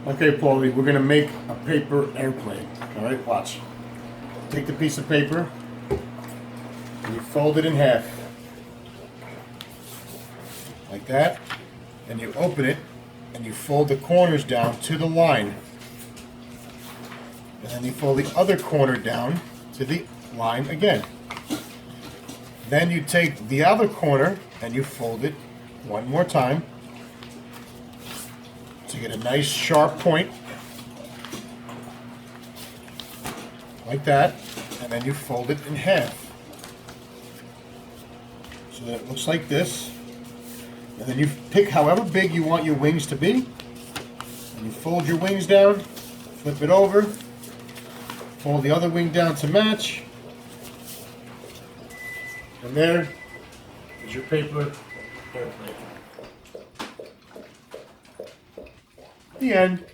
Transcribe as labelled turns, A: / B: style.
A: Okay, Paulie, we're gonna make a paper airplane. All right, watch. Take the piece of paper and you fold it in half, like that. And you open it and you fold the corners down to the line. And then you fold the other corner down to the line again. Then you take the other corner and you fold it one more time to get a nice sharp point, like that, and then you fold it in half so that it looks like this. And then you pick however big you want your wings to be, and you fold your wings down, flip it over, fold the other wing down to match, and there is your paper airplane. The end.